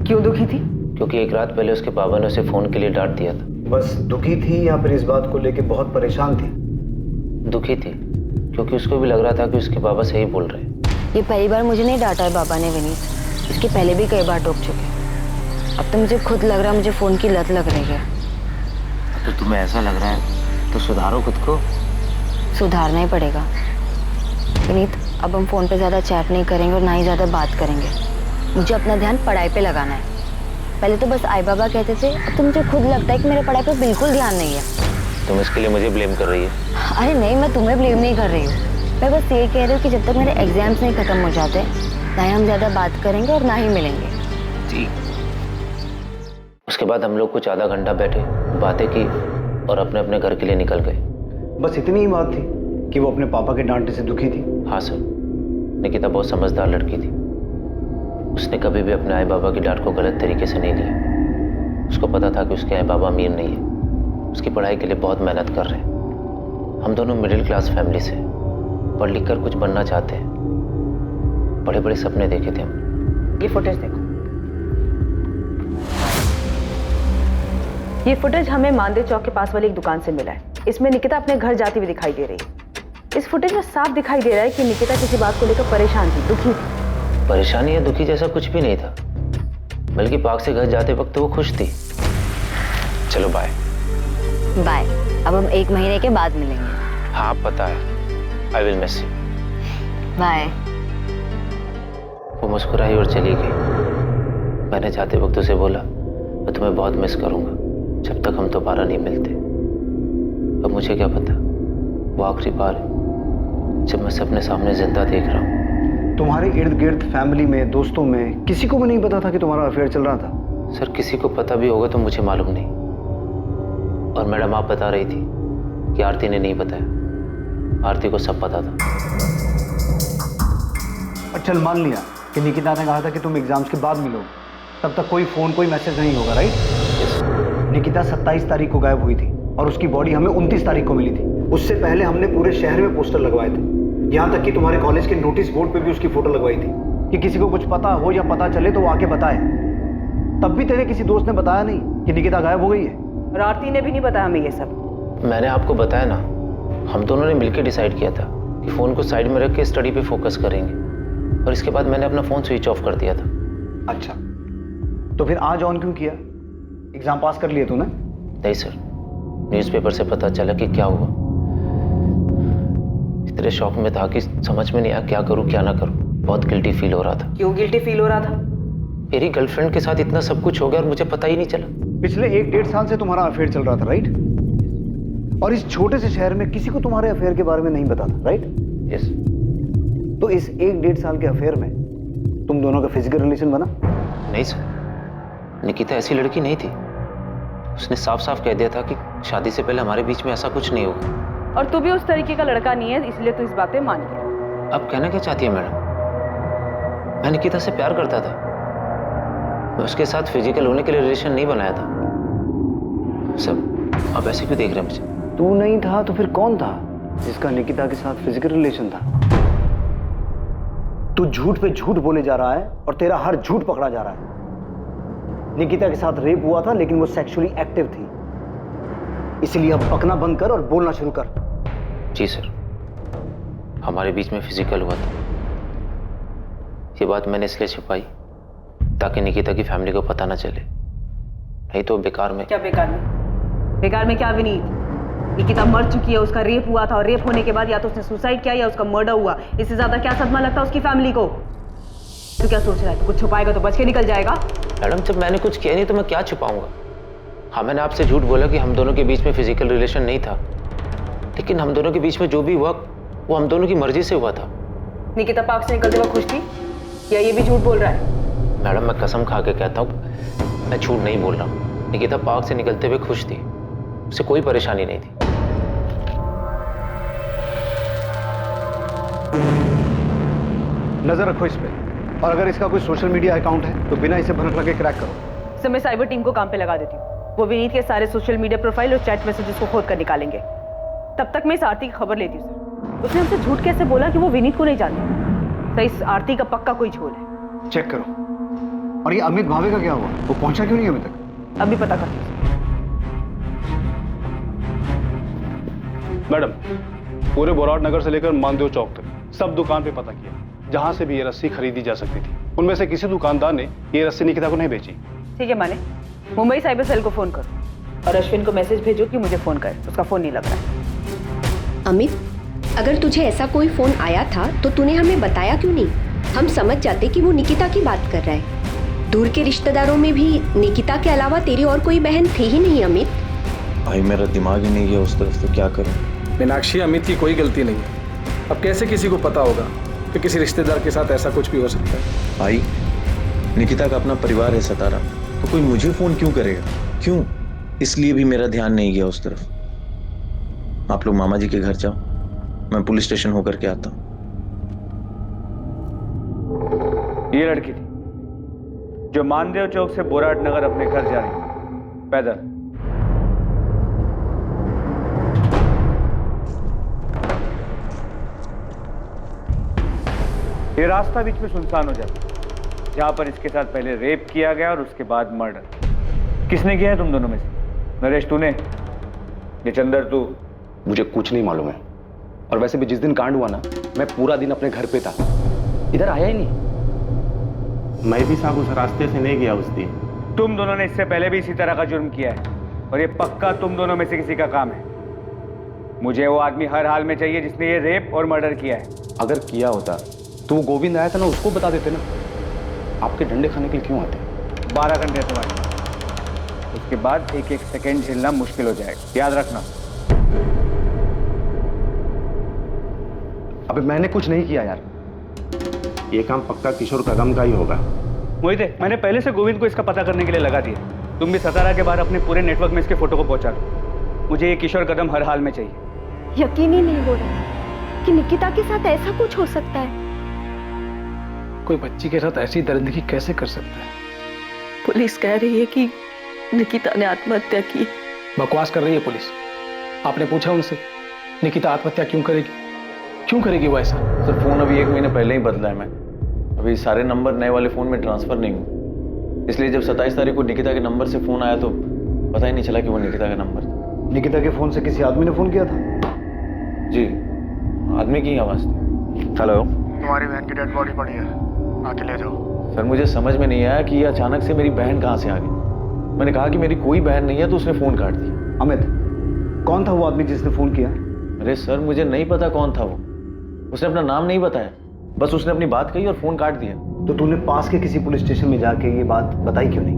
क्यों दुखी थी? क्योंकि एक रात पहले उसके पापा ने उसे फोन के लिए डांट दिया था। बस दुखी थी या फिर इस बात को लेकर बहुत परेशान थी? दुखी थी, क्योंकि उसको भी लग रहा था कि उसके पापा सही बोल रहे हैं। ये पहली बार मुझे नहीं डांटा है बाबा ने विनीत, इसके पहले भी कई बार टोक चुके। अब तो मुझे खुद लग रहा है मुझे फोन की लत लग रही है। तो तुम्हें ऐसा लग रहा है तो सुधारो खुद को। सुधारना ही पड़ेगा विनीत। अब हम फोन पे ज्यादा चैट नहीं करेंगे और ना ही ज्यादा बात करेंगे। मुझे अपना ध्यान पढ़ाई पे लगाना है। पहले तो बस आई बाबा कहते थे, अब तो मुझे खुद लगता है कि मेरे पढ़ाई पे बिल्कुल ध्यान नहीं है। तुम इसके लिए मुझे ब्लेम कर रही है? अरे नहीं, मैं तुम्हें ब्लेम नहीं कर रही हूँ। मैं बस ये कह रही हूँ कि जब तक मेरे एग्जाम्स नहीं खत्म हो जाते, ना ही हम ज्यादा बात करेंगे और ना ही मिलेंगे। ठीक। उसके बाद हम लोग कुछ आधा घंटा बैठे, बातें की और अपने अपने घर के लिए निकल गए। बस इतनी ही बात थी कि वो अपने पापा के डांटने से दुखी थी? हाँ सर, निकिता बहुत समझदार लड़की थी। उसने कभी भी अपने आई बाबा की डांट को गलत तरीके से नहीं लिया। उसको पता था कि उसके आई बाबा अमीर नहीं है, उसकी पढ़ाई के लिए बहुत मेहनत कर रहे हैं। हम दोनों मिडिल क्लास फैमिली से, पढ़ लिख कर कुछ बनना चाहते हैं। बड़े बड़े सपने देखे थे हम। ये फुटेज देखो। ये फुटेज हमें मानदेव चौक के पास वाली एक दुकान से मिला है। इसमें निकिता अपने घर जाती हुई दिखाई दे रही है। इस फुटेज में साफ दिखाई दे रहा है कि निकिता किसी बात को लेकर परेशान थी, दुखी थी। परेशानी या दुखी जैसा कुछ भी नहीं था, बल्कि पार्क से घर जाते वक्त वो खुश थी। चलो बाय। बाय। अब हम 1 महीने के बाद मिलेंगे। हाँ पता है, I will miss you. Bye. वो मुस्कुराई और चली गई। मैंने जाते वक्त उसे बोला, मैं तुम्हें बहुत मिस करूंगा जब तक हम दोबारा नहीं मिलते। अब मुझे क्या पता, वो आखिरी बार है जब मैं सबने सामने जिंदा देख रहा हूँ। तुम्हारे इर्द गिर्द फैमिली में, दोस्तों में किसी को भी नहीं पता था कि तुम्हारा अफेयर चल रहा था? सर किसी को पता भी होगा तो मुझे मालूम नहीं। और मैडम आप बता रही थी कि आरती ने नहीं बताया। आरती को सब पता था। और चल मान लिया कि निकिता ने कहा था कि तुम एग्जाम्स के बाद मिलोगे, तब तक कोई फोन कोई मैसेज नहीं होगा, राइट? निकिता 27 तारीख को गायब हुई थी और उसकी बॉडी हमें 29 तारीख को मिली थी। उससे पहले हमने पूरे शहर में पोस्टर लगवाए थे, यहाँ तक कि तुम्हारे कॉलेज के नोटिस बोर्ड पे भी उसकी फोटो लगवाई थी कि किसी को कुछ पता हो या पता चले तो वो आके बताए। तब भी तेरे किसी दोस्त ने बताया नहीं कि निकिता गायब हो गई है? और आरती ने भी नहीं बताया हमें ये सब। मैंने आपको बताया ना, हम दोनों ने मिलकर डिसाइड किया था कि फोन को साइड में रख के स्टडी पे फोकस करेंगे, और इसके बाद मैंने अपना फोन स्विच ऑफ कर दिया था। अच्छा, तो फिर आज ऑन क्यों किया? एग्जाम पास कर लिए तूने? नहीं सर, न्यूज़पेपर से पता चला कि क्या हुआ। इतने शौक में था कि समझ में नहीं आया क्या करूं क्या ना करूं। बहुत गिल्टी फील हो रहा था। क्यों गिल्टी फील हो रहा था? मेरी गर्लफ्रेंड के साथ इतना सब कुछ हो गया और मुझे पता ही नहीं चला। पिछले 1-1.5 साल से तुम्हारा अफेयर चल रहा था, राइट? और इस छोटे से शहर में किसी को तुम्हारे अफेयर के बारे में नहीं पता था, राइट? यस। तो इस 1-1.5 साल के अफेयर में तुम दोनों का फिजिकल रिलेशन बना? नहीं सर, निकिता ऐसी लड़की नहीं थी। उसने साफ साफ कह दिया था कि शादी से पहले हमारे बीच में ऐसा कुछ नहीं होगा। और तू भी उस तरीके का लड़का नहीं है, इसलिए तू इस बात पे मान गया। अब कहना क्या चाहती है मैडम? मैं निकिता से प्यार करता था। मैं उसके साथ फिजिकल होने के लिए रिलेशन नहीं बनाया था। सब आप ऐसे क्यों देख रहे हैं मुझे? तू नहीं था तो फिर कौन था जिसका निकिता के साथ फिजिकल रिलेशन था? तू झूठ पे झूठ बोले जा रहा है और तेरा हर झूठ पकड़ा जा रहा है। निकिता के साथ रेप हुआ था, लेकिन वो सेक्सुअली एक्टिव थी। इसलिए अब बकना बंद कर और बोलना शुरू कर। जी सर, हमारे बीच में फिजिकल हुआ था। ये बात मैंने इसलिए छुपाई ताकि निकिता की फैमिली को पता ना चले, नहीं तो बेकार में। क्या बेकार में? बेकार में क्या विनीत? निकिता मर चुकी है, उसका रेप हुआ था और रेप होने के बाद या तो उसने सुसाइड किया या उसका मर्डर हुआ। इससे ज्यादा क्या सदमा लगता है उसकी फैमिली को? तू क्या सोच रहा है? तू कुछ छुपाएगा तो बच के निकल जाएगा। मैडम जब मैंने कुछ किया नहीं तो मैं क्या छुपाऊंगा? हाँ मैंने आपसे झूठ बोला कि हम दोनों के बीच में फिजिकल रिलेशन नहीं था, लेकिन हम दोनों के बीच में जो भी हुआ वो हम दोनों की मर्जी से हुआ था। निकिता पार्क से निकलते वक्त खुश थी या ये भी झूठ बोल रहा है? मैडम मैं कसम खा के कहता हूँ मैं झूठ नहीं बोल रहा हूँ। निकिता पार्क से निकलते हुए खुश थी, उसे कोई परेशानी नहीं थी। नजर रखो इस पे, और अगर इसका कोई सोशल मीडिया अकाउंट है तो बिना इसे भनक लगे क्रैक करो। सर मैं साइबर टीम को काम पे लगा देती हूँ। वो विनीत के सारे सोशल मीडिया प्रोफाइल और चैट मैसेजेस को खोद कर निकालेंगे। तब तक मैं इस आरती की खबर लेती हूँ सर। उसने हमसे झूठ कैसे बोला कि वो विनीत को नहीं जानती? सर इस आरती का पक्का कोई झोल है। चेक करो। और ये अमित भावे का क्या हुआ? वो पहुंचा क्यों नहीं अभी तक? अभी पता करती हूँ। मैडम, पूरे बोराट नगर से लेकर मानदेव चौक तक सब दुकान पे पता किया, जहां से भी ये रस्सी खरीदी जा सकती थी। उनमें से किसी दुकानदार ने ये रस्सी निकिता को नहीं बेची। ठीक है माने, मुंबई साइबर सेल को फोन करो और अश्विन को मैसेज भेजो कि मुझे फोन करे। उसका फोन नहीं लग रहा। अमित, अगर तुझे ऐसा कोई फोन आया था तो तूने हमें बताया क्यों नहीं? हम समझ जाते कि वो निकिता की बात कर रहा है। दूर के रिश्तेदारों में भी निकिता के अलावा तेरी और कोई बहन थी ही नहीं अमित। भाई मेरा दिमाग ही नहीं गया उस तरफ, तो क्या करूं? मीनाक्षी, अमित की कोई गलती नहीं है। अब कैसे किसी को पता होगा कि किसी रिश्तेदार के साथ ऐसा कुछ भी हो सकता है? भाई निकिता का अपना परिवार है सतारा, तो कोई मुझे फोन क्यों करेगा? क्यों? इसलिए भी मेरा ध्यान नहीं गया उस तरफ। आप लोग मामा जी के घर जाओ, मैं पुलिस स्टेशन होकर के आता हूं। ये लड़की थी जो मानदेव चौक से बोराट नगर अपने घर जा रही पैदल। ये रास्ता बीच में सुनसान हो जाता, जहां पर इसके साथ पहले रेप किया गया और उसके बाद मर्डर। किसने किया है तुम दोनों में से? नरेश तूने? ये चंदर तू? मुझे कुछ नहीं मालूम है। और वैसे भी जिस दिन कांड हुआ ना, मैं पूरा दिन अपने घर पे था, इधर आया ही नहीं। मैं भी साहब उस रास्ते से नहीं गया उस दिन। तुम दोनों ने इससे पहले भी इसी तरह का जुर्म किया है और ये पक्का तुम दोनों में से किसी का काम है। मुझे वो आदमी हर हाल में चाहिए जिसने ये रेप और मर्डर किया है। अगर किया होता तो वो गोविंद आया था ना, उसको बता देते ना। आपके डंडे खाने के लिए क्यों आते? 12 घंटे तुम्हारे, उसके बाद एक एक सेकंड झेलना मुश्किल हो जाएगा, याद रखना। अबे मैंने कुछ नहीं किया यार। ये काम पक्का किशोर कदम का ही होगा। मोहित, मैंने पहले से गोविंद को इसका पता करने के लिए लगा दिया। तुम भी सतारा के बाहर अपने पूरे नेटवर्क में इसके फोटो को पहुंचा दो। मुझे ये किशोर कदम हर हाल में चाहिए। यकीन ही नहीं हो रहा कि निकिता के साथ ऐसा कुछ हो सकता है। कोई बच्ची के साथ ऐसी दरिंदगी कैसे कर सकता है? पुलिस कह रही है कि निकिता ने आत्महत्या की। बकवास कर रही है पुलिस। आपने पूछा उनसे निकिता आत्महत्या क्यों करेगी? क्यों करेगी वो ऐसा? सर फोन अभी 1 महीने पहले ही बदला है मैं। अभी सारे नंबर नए वाले फोन में ट्रांसफर नहीं हुए, इसलिए जब 27 तारीख को निकिता के नंबर से फोन आया तो पता ही नहीं चला कि वो निकिता का नंबर था। निकिता के फोन से किसी आदमी ने फोन किया था? जी, आदमी की आवाज थी। हेलो, तुम्हारी बहन की डेड बॉडी पड़ी है, आके ले जाओ। सर मुझे समझ में नहीं आया कि ये अचानक से मेरी बहन कहाँ से आ गई। मैंने कहा कि मेरी कोई बहन नहीं है तो उसने फोन काट दिया। अमित, कौन था वो आदमी जिसने फोन किया? अरे सर मुझे नहीं पता कौन था वो, उसने अपना नाम नहीं बताया, बस उसने अपनी बात कही और फोन काट दिया। तो तूने पास के किसी पुलिस स्टेशन में जाके ये बात बताई क्यों नहीं?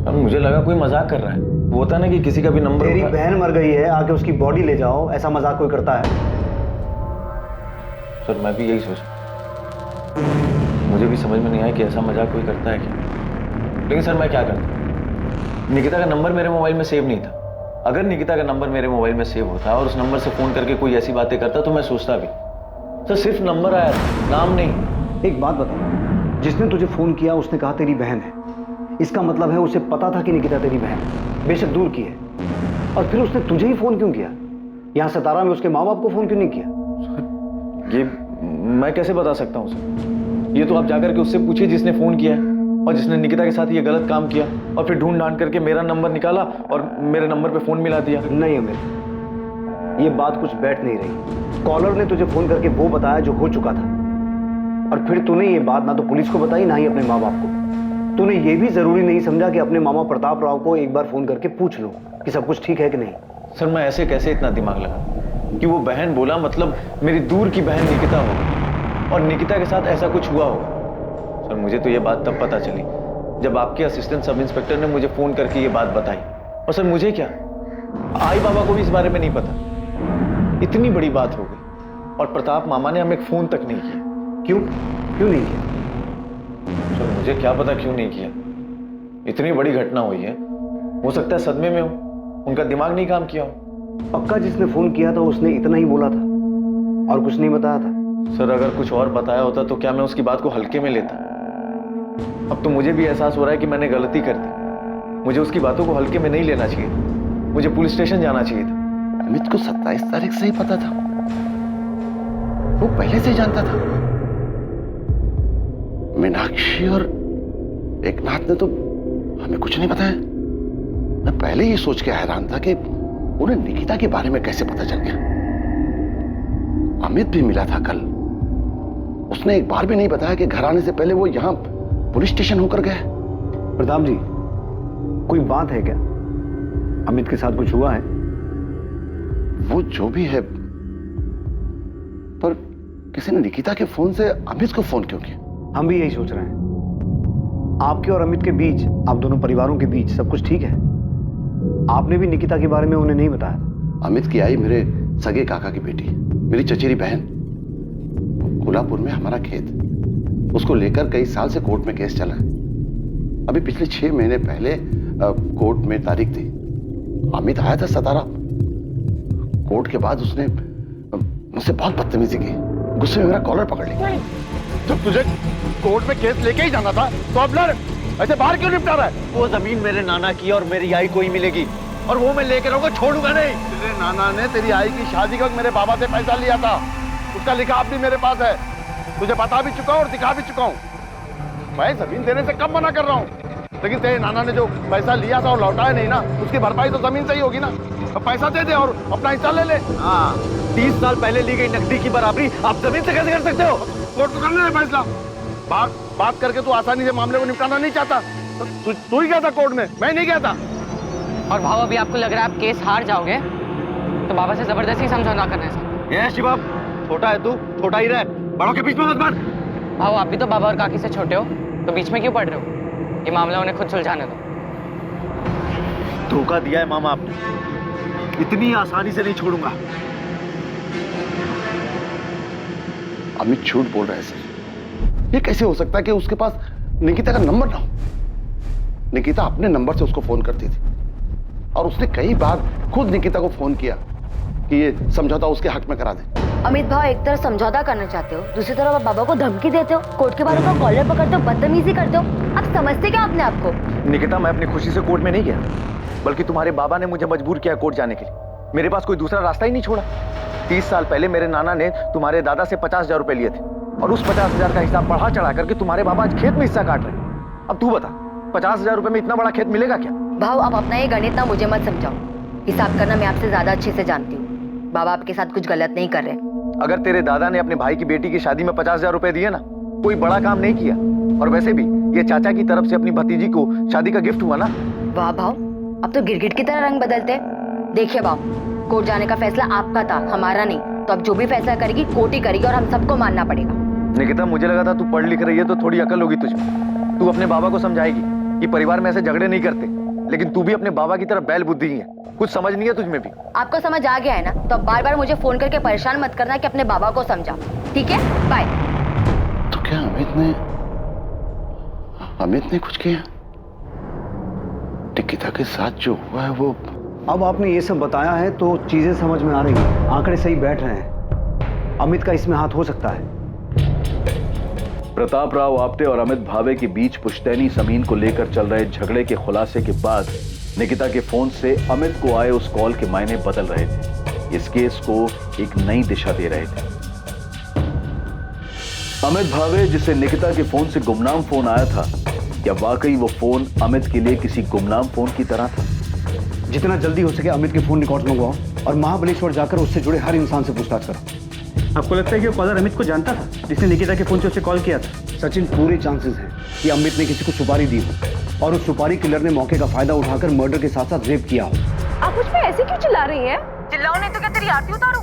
अब मुझे लगा कोई मजाक कर रहा है। वो होता ना कि किसी का भी नंबर। तेरी बहन मर गई है, आके उसकी बॉडी ले जाओ, ऐसा मजाक कोई करता है? सर मैं भी यही सोचा, मुझे भी समझ में नहीं आया कि ऐसा मजाक कोई करता है क्या। लेकिन सर मैं क्या करता? निकिता का नंबर मेरे मोबाइल में सेव नहीं था। अगर निकिता का नंबर मेरे मोबाइल में सेव होता और उस नंबर से फोन करके कोई ऐसी बातें करता तो मैं सोचता भी। सर सिर्फ नंबर आया था, नाम नहीं। एक बात बता, जिसने तुझे फोन किया उसने कहा तेरी बहन है, इसका मतलब है उसे पता था कि निकिता तेरी बहन है, बेशक दूर की है, और फिर उसने तुझे ही फोन क्यों किया? यहाँ सतारा में उसके माँ बाप को फोन क्यों नहीं किया? ये मैं कैसे बता सकता हूँ सर? ये तो आप जाकर के उससे पूछिए जिसने फोन किया है और जिसने निकिता के साथ ये गलत काम किया और फिर ढूंढ ढांड करके मेरा नंबर निकाला और मेरे नंबर पे फोन मिला दिया। नहीं अमित, ये बात कुछ बैठ नहीं रही। कॉलर ने तुझे फोन करके वो बताया जो हो चुका था, और फिर तूने ये बात ना तो पुलिस को बताई ना ही अपने माँ बाप को। तूने ये भी जरूरी नहीं समझा कि अपने मामा प्रताप राव को एक बार फोन करके पूछ लो कि सब कुछ ठीक है कि नहीं। सर मैं ऐसे कैसे इतना दिमाग लगा कि वो बहन बोला मतलब मेरी दूर की बहन निकिता होगी और निकिता के साथ ऐसा कुछ हुआ होगा। सर मुझे तो ये बात तब पता चली जब आपके असिस्टेंट सब इंस्पेक्टर ने मुझे फोन करके ये बात बताई। और सर मुझे क्या, आई बाबा को भी इस बारे में नहीं पता। इतनी बड़ी बात हो गई और प्रताप मामा ने हमें फोन तक नहीं किया। क्यों नहीं किया? सर मुझे क्या पता क्यों नहीं किया, इतनी बड़ी घटना हुई है, हो सकता है सदमे में हो, उनका दिमाग नहीं काम किया हो। पक्का जिसने फोन किया था उसने इतना ही बोला था और कुछ नहीं बताया था। सर अगर कुछ और बताया होता तो क्या मैं उसकी बात को हल्के में लेता? अब तो मुझे भी एहसास हो रहा है कि मैंने गलती कर दी। मुझे उसकी बातों को हल्के में नहीं लेना चाहिए, मुझे पुलिस स्टेशन जाना चाहिए था। अमित को 27 तारीख से ही पता था, वो पहले से ही जानता था। मीनाक्षी और एकनाथ ने तो हमें कुछ नहीं बताया। मैं पहले ही सोच के हैरान था कि उन्हें निकिता के बारे में कैसे पता चल गया। अमित भी मिला था कल, उसने एक बार भी नहीं बताया कि घर आने से पहले वो यहां पुलिस स्टेशन होकर गए। प्रताप जी, कोई बात है क्या? अमित के साथ कुछ हुआ है? वो जो भी है, पर किसी ने निकिता के फोन से अमित को फोन क्यों किया? हम भी यही सोच रहे हैं। आपके और अमित के बीच, आप दोनों परिवारों के बीच सब कुछ ठीक है? आपने भी निकिता के बारे में उन्हें नहीं बताया? अमित की आई मेरे सगे काका की बेटी, मेरी चचेरी बहन। कोल्हापुर में हमारा खेत, उसको लेकर कई साल से कोर्ट में केस चला है। अभी पिछले 6 महीने पहले कोर्ट में तारीख थी। अमित आया था सतारा। कोर्ट के बाद उसने मुझसे बहुत बदतमीजी की, गुस्से में मेरा कॉलर पकड़ लिया। जब तुझे कोर्ट में केस लेके ही जाना था तो अब लड़, ऐसे बाहर क्यों निपटा रहा है? वो जमीन मेरे नाना की और मेरी आई को ही मिलेगी, और वो मैं लेकर रहूंगा, छोड़ूंगा नहीं। तेरे नाना ने तेरी आई की शादी का मेरे बाबा से पैसा लिया था, उसका लिखाव भी मेरे पास है। तुझे बता भी चुका हूं और दिखा भी चुका हूं। मैं जमीन देने से कब मना कर रहा हूं, लेकिन तेरे नाना ने जो पैसा लिया था और लौटाया नहीं ना, उसकी भरपाई तो जमीन से ही होगी ना। अब पैसा दे दे और अपना हिस्सा ले ले। हाँ, 30 साल पहले ली गई नकदी की बराबरी आप जमीन से कैसे कर सकते हो? कोर्ट को करने दे फैसला। बात करके तू आसानी से मामले को निपटाना नहीं चाहता। तू ही गया था कोर्ट में, मैं नहीं गया था। और भाव अभी आपको लग रहा है आप केस हार जाओगे तो बाबा से जबरदस्ती समझौता करने से। ये शिवम, छोटा है तू, छोटा ही रह, बड़ों के बीच में मत बढ़। भाव आप भी तो बाबा और काकी से छोटे हो, तो बीच में क्यों पड़ रहे हो? ये मामला उन्हें खुद सुलझाने दो। धोखा दिया है मामा आपने, इतनी आसानी से नहीं छोड़ूंगा। अमित झूठ बोल रहा है सर। ये कैसे हो सकता है कि उसके पास निकिता का नंबर ना हो? निकिता अपने नंबर से उसको फोन करती थी और उसने कई बार खुद निकिता को फोन किया कि ये समझौता उसके हक में करा दे। अमित भाव, एक तरफ समझौता करना चाहते हो, दूसरी तरफ आप बाबा को धमकी देते हो, कोर्ट के बाद उनका कॉलर पकड़ते हो, बदतमीजी करते हो। आप समझते क्या अपने आप को? निकिता, मैं अपनी खुशी से कोर्ट में नहीं गया, बल्कि तुम्हारे बाबा ने मुझे मजबूर किया कोर्ट जाने के लिए। मेरे पास कोई दूसरा रास्ता ही नहीं छोड़ा। 30 साल पहले मेरे नाना ने तुम्हारे दादा से 50,000 रुपए लिए थे, और उस 50,000 का हिसाब बढ़ा चढ़ा करके तुम्हारे बाबा आज खेत में हिस्सा काट रहे हैं। अब तू बता, 50,000 रुपए में इतना बड़ा खेत मिलेगा क्या? भाव, आप अपना ये गणित ना मुझे मत समझाओ। हिसाब करना मैं आपसे ज्यादा अच्छे से जानती हूँ। बाबा आपके साथ कुछ गलत नहीं कर रहे। अगर तेरे दादा ने अपने भाई की बेटी की शादी में 50,000 रुपए दिए ना, कोई बड़ा काम नहीं किया। और वैसे भी ये चाचा की तरफ से अपनी भतीजी को शादी का गिफ्ट हुआ ना। वाह भाव, अब तो गिरगिट की तरह रंग बदलते। देखिए भाव, कोर्ट जाने का फैसला आपका था, हमारा नहीं। तो अब जो भी फैसला करेगी कोर्ट ही करेगी और हम सबको मानना पड़ेगा। निकिता, मुझे लगा था तू पढ़ लिख रही है तो थोड़ी अकल होगी तुझमें। तू अपने बाबा को समझाएगी कि परिवार में ऐसे झगड़े नहीं करते, लेकिन तू भी अपने बाबा की तरह बैल बुद्धि ही है, कुछ समझ नहीं है तुझमें भी। आपको समझ आ गया है ना, तो अब बार बार मुझे फोन करके परेशान मत करना कि अपने बाबा को समझाओ, ठीक है? बाय। तो क्या अमित ने कुछ किया? निकिता के साथ जो हुआ है वो। अब आपने ये सब बताया है तो चीजें समझ में आ रही हैं, आंकड़े सही बैठ रहे हैं। अमित का इसमें हाथ हो सकता है। प्रताप राव आप्टे और अमित भावे के बीच पुश्तैनी जमीन को लेकर चल रहे झगड़े के खुलासे के बाद निकिता के फोन से अमित को आए उस कॉल के मायने बदल रहे थे, इस केस को एक नई दिशा दे रहे थे। अमित भावे, जिसे निकिता के फोन से गुमनाम फोन आया था, क्या वाकई वो फोन अमित के लिए किसी गुमनाम फोन की तरह था? जितना जल्दी हो सके अमित के फोन रिकॉर्ड मंगवाओ और महाबलेश्वर जाकर उससे जुड़े हर इंसान से पूछताछ करो। आपको लगता है कि वो कॉलर अमित को जानता था जिसने निकिता के फोन से उसे कॉल किया था? सचिन, पूरे चांसेस हैं कि अमित ने किसी को सुपारी दी हो और उस सुपारी किलर ने मौके का फायदा उठाकर मर्डर के साथ साथ रेप किया हो। आप मुझ पे ऐसे क्यों चिल्ला रही हैं? चिल्लाओ नहीं तो क्या तेरी आरती उतारूं?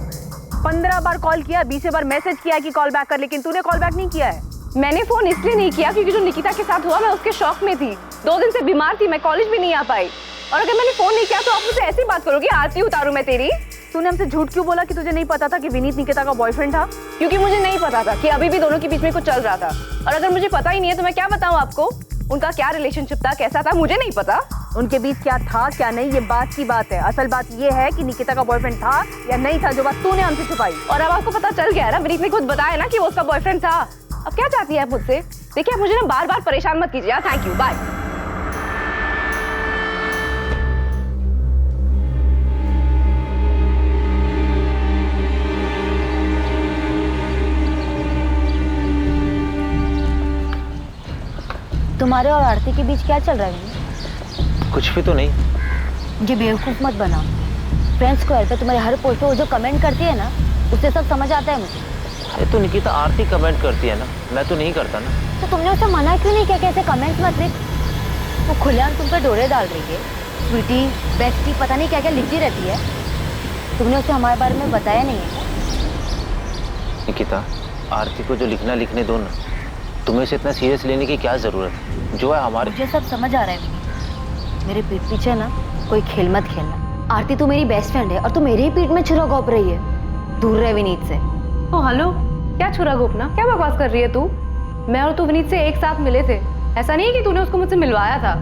15 बार कॉल किया, 20 बार मैसेज किया कि कॉल बैक कर, लेकिन तूने कॉल बैक नहीं किया है। मैंने फोन इसलिए नहीं किया क्योंकि जो निकिता के साथ हुआ मैं उसके शौक में थी। 2 दिन से बीमार थी, मैं कॉलेज भी नहीं आ पाई। और अगर मैंने फोन नहीं किया तो आप मुझसे ऐसी बात करोगे, आरती उतारूं मैं तेरी? तूने हमसे झूठ क्यों बोला कि तुझे नहीं पता था कि विनीत निकिता का बॉयफ्रेंड था? क्योंकि मुझे नहीं पता था कि अभी भी दोनों के बीच में कुछ चल रहा था। और अगर मुझे पता ही नहीं है तो मैं क्या बताऊं आपको? उनका क्या रिलेशनशिप था, कैसा था, मुझे नहीं पता। उनके बीच क्या था क्या नहीं, ये बात की बात है। असल बात ये है कि निकिता का बॉयफ्रेंड था या नहीं था, जो बात तूने हमसे छुपाई। और अब आपको पता चल गया है ना, विनीत ने खुद बताया ना कि वो उसका बॉयफ्रेंड था। अब क्या चाहती है आप मुझसे? देखिए, आप मुझे ना बार बार परेशान मत कीजिए। Thank you, bye. तुम्हारे और आरती के बीच क्या चल रहा है? कुछ भी तो नहीं। मुझे बेवकूफ मत बना। फ्रेंड्स स्क्वायर पे तुम्हारे हर पोस्ट पे वो जो कमेंट करती है ना, उससे सब समझ आता है मुझे। अरे तो निकिता आरती कमेंट करती है ना, मैं तो नहीं करता ना। तो तुमने उसे मना क्यों नहीं किया कि ऐसे कमेंट्स मत लिख? वो खुलेआम तुम पे डोरे डाल रही है। स्वीटी, बेस्टी, पता नहीं क्या क्या लिखती रहती है। तुमने उसे हमारे बारे में बताया नहीं है। निकिता, आरती को जो लिखना लिखने दो ना, तुम्हें इसे इतना सीरियस लेने की क्या जरूरत है? जो है हमारे। मुझे सब समझ आ रहा है विनीत। मेरे पीठ पीछे ना कोई खेल मत खेलना। आरती तू मेरी बेस्ट फ्रेंड है और तू मेरे ही पीठ में छुरा घोंप रही है। दूर रहे विनीत से। ओ हेलो, क्या छुरा घोंपना? क्या बकवास कर रही है तू? मैं और तू विनीत से एक साथ मिले थे। ऐसा नहीं है कि तूने उसको मुझसे मिलवाया था।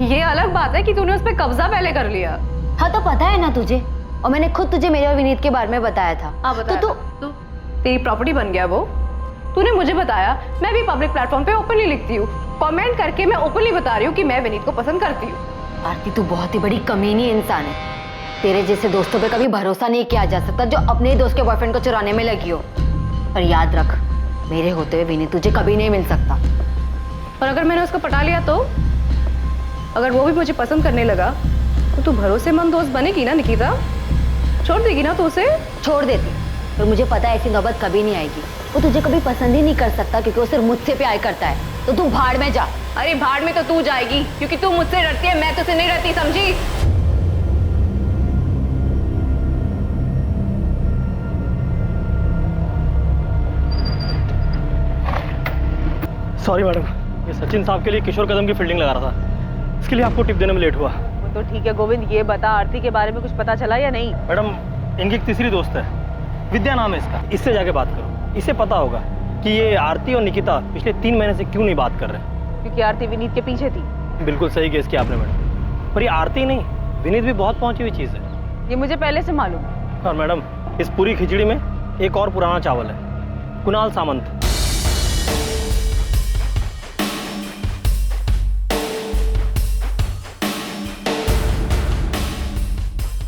ये अलग बात है कि तूने उस पर कब्जा पहले कर लिया। हाँ तो पता है ना तुझे, और मैंने खुद तुझे मेरे और विनीत के बारे में बताया था। हाँ बताया। तो तेरी प्रॉपर्टी बन गया वो। तूने मुझे बताया। मैं भी पब्लिक प्लेटफॉर्म पे ओपनली लिखती हूँ, कमेंट करके मैं ओपनली बता रही हूँ कि मैं विनीत को पसंद करती हूँ। आरती, तू बहुत ही बड़ी कमीनी इंसान है। तेरे जैसे दोस्तों पे कभी भरोसा नहीं किया जा सकता, जो अपने ही दोस्त के बॉयफ्रेंड को चुराने में लगी हो। पर याद रख, मेरे होते हुए विनीत तुझे कभी नहीं मिल सकता। और अगर मैंने उसको पटा लिया तो? अगर वो भी मुझे पसंद करने लगा तो तू भरोसेमंद दोस्त बनेगी ना निकिता? छोड़ देगी ना तू उसे? छोड़ देती, पर मुझे पता है ऐसी नौबत कभी नहीं आएगी। वो तुझे कभी पसंद ही नहीं कर सकता क्योंकि वो सिर्फ मुझसे प्यार करता है। तो तू भाड़ में जा। अरे भाड़ में तो तू जाएगी क्योंकि तू मुझसे डरती है, मैं तुझसे नहीं डरती, समझी? सॉरी मैडम, ये सचिन साहब के लिए किशोर कदम की फील्डिंग लगा रहा था, इसके लिए आपको टिप देने में लेट हुआ। वो तो ठीक है गोविंद, ये बता आरती के बारे में कुछ पता चला या नहीं? मैडम, इनकी एक तीसरी दोस्त है, विद्या नाम है इसका। इससे जाके बात करो, इसे पता होगा कि ये आरती और निकिता पिछले 3 महीने से क्यों नहीं बात कर रहे। क्योंकि आरती विनीत के पीछे थी। बिल्कुल सही गेस किया आपने मैडम, पर ये आरती नहीं, विनीत भी बहुत पहुंची हुई चीज है। ये मुझे पहले से मालूम है। और मैडम, इस पूरी खिचड़ी में एक और पुराना चावल है, कुणाल सामंत।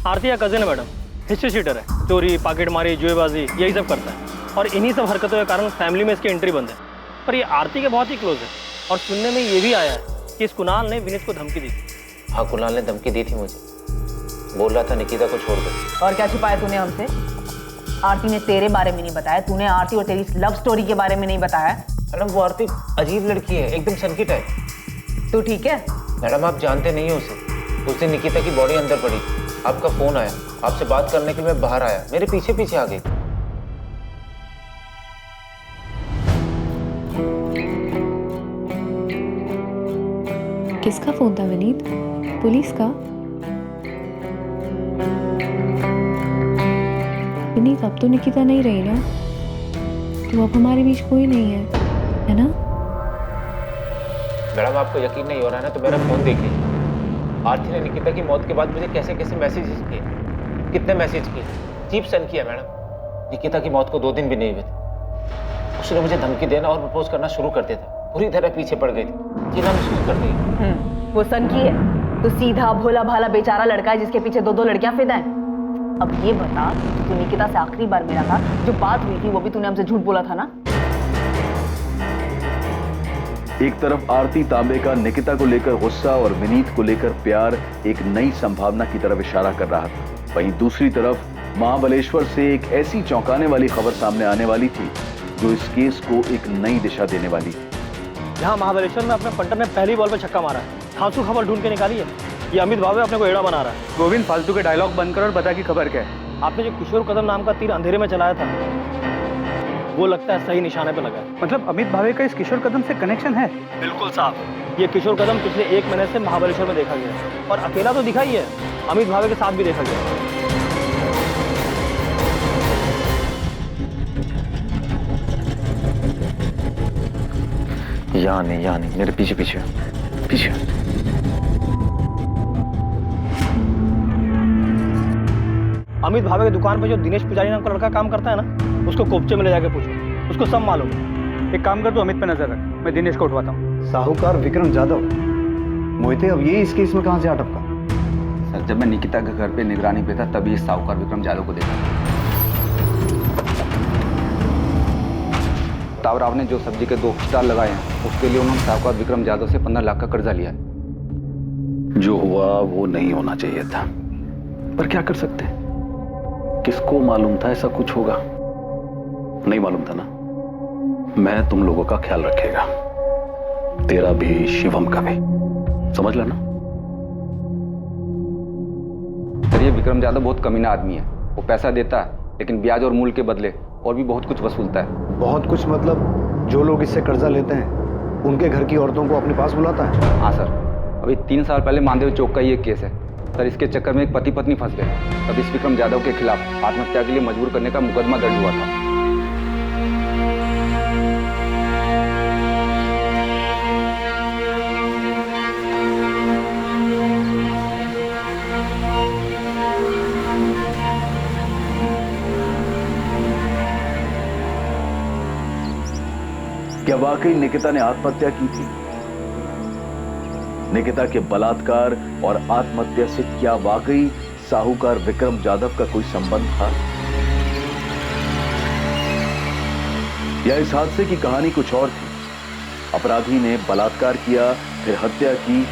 आरती का कजिन है मैडम, हिस्ट्री शीटर है, चोरी, पॉकेटमारी, जुएबाजी यही सब करता है। और इन्हीं सब हरकतों के कारण फैमिली में इसकी एंट्री बंद है। पर ये आरती के बहुत ही क्लोज है। और सुनने में ये भी आया है कि इस कुणाल ने विनीत को धमकी दी थी। हाँ, कुणाल ने धमकी दी थी मुझे, बोल रहा था निकिता को छोड़ दो। और क्या छुपाया तूने हमसे? आरती ने तेरे बारे में नहीं बताया, तूने आरती और तेरी लव स्टोरी के बारे में नहीं बताया। मैडम, वो आरती अजीब लड़की है, एकदम सनकी टाइप। तू ठीक है? मैडम, आप जानते नहीं हो उसे। उस दिन निकिता की बॉडी अंदर पड़ी, आपका फोन आया, आपसे बात करने के लिए मैं बाहर आया, मेरे पीछे पीछे आ गई। किसका फोन था विनीत? पुलिस का? विनीत, अब तो निकिता नहीं रही ना, तो अब हमारे बीच कोई नहीं है ना? मैडम, आपको यकीन नहीं हो रहा है ना, तो मेरा फोन देखिए। आरती ने निकिता की मौत के बाद मुझे कैसे कैसे मैसेजेस किए, कितने मैसेज किए। चीप सन किया मैडम। निकिता की मौत को 2 दिन भी नहीं हुए थे, उसने मुझे धमकी देना और प्रपोज करना शुरू कर दिया था। पूरी तरह पीछे पड़ गई थी, जीना महसूस कर रही। वो सन की है तो सीधा भोला भाला बेचारा लड़का है जिसके पीछे 2 लड़कियां फिदा हैं। अब ये बता, तू निकिता से आखिरी बार मिला था, जो बात हुई थी वो भी तूने हमसे झूठ बोला था ना? एक तरफ आरती तांबे का निकिता को लेकर गुस्सा और विनीत को लेकर प्यार एक नई संभावना की तरफ इशारा कर रहा था, वहीं दूसरी तरफ महाबलेश्वर से एक ऐसी चौंकाने वाली खबर सामने आने वाली थी जो इस केस को एक नई दिशा देने वाली थी। यहाँ महाबलेश्वर में अपने पंटर ने पहली बॉल पे छक्का मारा है, धांसू खबर ढूंढ के निकाली है। ये अमित भावे अपने को एड़ा बना रहा है। गोविंद, फालतू के डायलॉग बंद कर और बता की खबर क्या है। आपने जो किशोर कदम नाम का तीर अंधेरे में चलाया था, वो लगता है सही निशाने पे लगा है। मतलब अमित भावे का इस किशोर कदम से कनेक्शन है? बिल्कुल साहब, ये किशोर कदम पिछले 1 महीने से महाबलेश्वर में देखा गया है, और अकेला तो दिखा ही है, अमित भावे के साथ भी देखा गया है। यहाँ नहीं, मेरे पीछे पीछे। अमित भावे की दुकान पे जो दिनेश पुजारी नाम का लड़का काम करता है ना, उसको कोपचे में ले जाके पूछो, उसको सब मालूम है। एक काम कर, तू अमित पे नजर रख, मैं दिनेश को उठवाता हूँ। साहूकार विक्रम जाधव, मोहिते अब ये इस केस में कहां से अटका? सर, जब मैं निकिता के घर पे निगरानी पे था तभी इस साहूकार विक्रम जाधव को देखा। तावराव ने जो सब्जी के 2 स्टॉल लगाए हैं उसके लिए उन्होंने साहूकार विक्रम जाधव से 15 लाख का कर्जा लिया है। जो हुआ वो नहीं होना चाहिए था, पर क्या कर सकते? किसको मालूम था ऐसा कुछ होगा? नहीं मालूम था ना। मैं तुम लोगों का ख्याल रखेगा, तेरा भी शिवम का भी, समझ लेना। सर, ये विक्रम जाधव बहुत कमीना आदमी है। वो पैसा देता है लेकिन ब्याज और मूल के बदले और भी बहुत कुछ वसूलता है। बहुत कुछ मतलब जो लोग इससे कर्जा लेते हैं उनके घर की औरतों को अपने पास बुलाता है? हाँ सर, अभी 3 साल पहले मानदेव चौक का ये केस है सर। इसके चक्कर में एक पति पत्नी फंस गए। तब इस विक्रम जाधव के खिलाफ आत्महत्या के लिए मजबूर करने का मुकदमा दर्ज हुआ था। क्या वाकई निकिता ने आत्महत्या की थी? निकिता के बलात्कार और आत्महत्या से क्या वाकई साहूकार विक्रम जाधव का कोई संबंध था? या इस हादसे की कहानी कुछ और थी? अपराधी ने बलात्कार किया, फिर हत्या की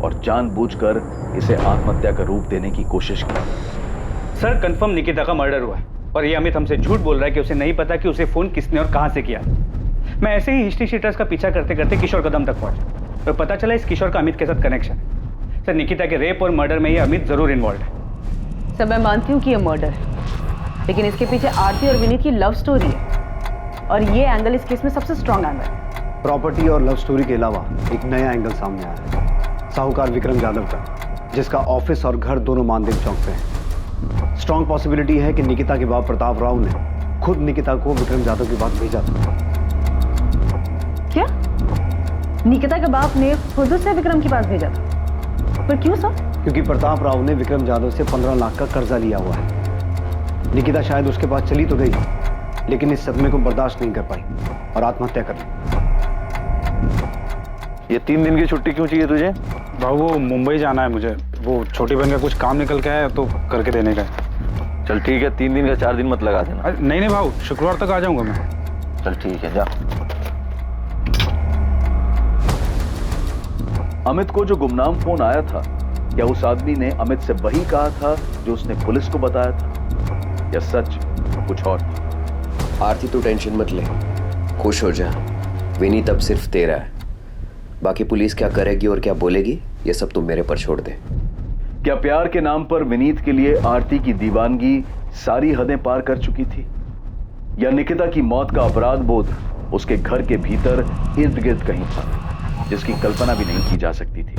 और जानबूझकर इसे आत्महत्या का रूप देने की कोशिश की। सर, कंफर्म निकिता का मर्डर हुआ है और ये अमित हमसे झूठ बोल रहा है कि उसे नहीं पता कि उसे फोन किसने और कहां से किया। मैं ऐसे ही हिस्ट्री शीटर्स का पीछा करते करते किशोर कदम तक पहुंचा और पता चला इस किशोर का अमित के साथ कनेक्शन है। सर, निकिता के रेप और मर्डर में ये अमित जरूर इन्वॉल्व है। सर, मैं मानती हूँ कि ये मर्डर है, लेकिन इसके पीछे आरती और विनीत की लव स्टोरी है और ये एंगल इस केस में सबसे स्ट्रॉन्ग एंगल है। प्रॉपर्टी और लव स्टोरी के अलावा एक नया एंगल सामने आया है, साहूकार विक्रम जाधव का, जिसका ऑफिस और घर दोनों मानदेव चौक पे है। स्ट्रॉन्ग पॉसिबिलिटी है कि निकिता के बाप प्रताप राव ने खुद निकिता को विक्रम जाधव के पास भेजा था। क्या? निकिता के बाप ने खुद से विक्रम के पास भेजा था? पर क्यों सर? क्योंकि प्रताप राव ने विक्रम जाधव से 15 लाख का कर्जा लिया हुआ है। निकिता शायद उसके पास चली तो गई, लेकिन इस सदमे को बर्दाश्त नहीं कर पाई और आत्महत्या कर ली। ये 3 दिन की छुट्टी क्यों चाहिए तुझे? भाऊ, वो मुंबई जाना है मुझे। वो छोटी बहन का कुछ काम निकल के आया तो करके देने का है। चल ठीक है, 3 दिन का 4 दिन मत लगा देना। नहीं भाऊ, शुक्रवार तक आ जाऊंगा मैं। चल ठीक है, जा। अमित को जो गुमनाम फोन आया था, क्या उस आदमी ने अमित से वही कहा था जो उसने पुलिस को बताया था, या सच कुछ और था? आरती, तू टेंशन मत ले, खुश हो जा। विनीत अब सिर्फ तेरा है। बाकी पुलिस क्या करेगी और क्या बोलेगी ये सब तुम मेरे पर छोड़ दे। क्या प्यार के नाम पर विनीत के लिए आरती की दीवानगी सारी हदें पार कर चुकी थी, या निकिता की मौत का अपराध बोध उसके घर के भीतर इर्द गिर्द कहीं था, जिसकी कल्पना भी नहीं की जा सकती थी?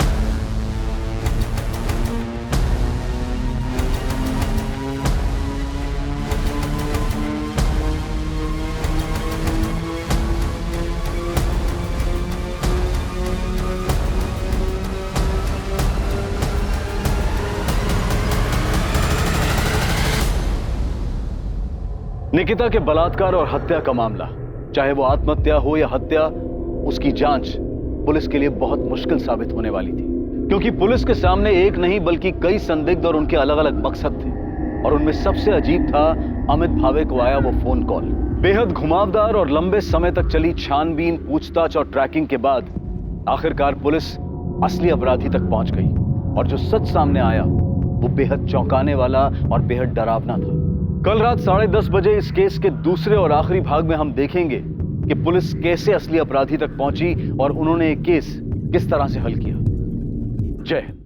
निकिता के बलात्कार और हत्या का मामला, चाहे वो आत्महत्या हो या हत्या, उसकी जांच पुलिस के लिए बहुत मुश्किल साबित होने वाली थी, क्योंकि पुलिस के सामने एक नहीं बल्कि कई संदिग्ध और उनके अलग अलग मकसद थे। और उनमें सबसे अजीब था अमित भावे को आया वो फोन कॉल। बेहद घुमावदार और लंबे समय तक चली छानबीन, पूछताछ और ट्रैकिंग के बाद आखिरकार पुलिस असली अपराधी तक पहुंच गई और जो सच सामने आया वो बेहद चौंकाने वाला और बेहद डरावना था। कल रात 10:30 बजे इस केस के दूसरे और आखिरी भाग में हम देखेंगे कि पुलिस कैसे असली अपराधी तक पहुंची और उन्होंने ये केस किस तरह से हल किया। जय हिंद।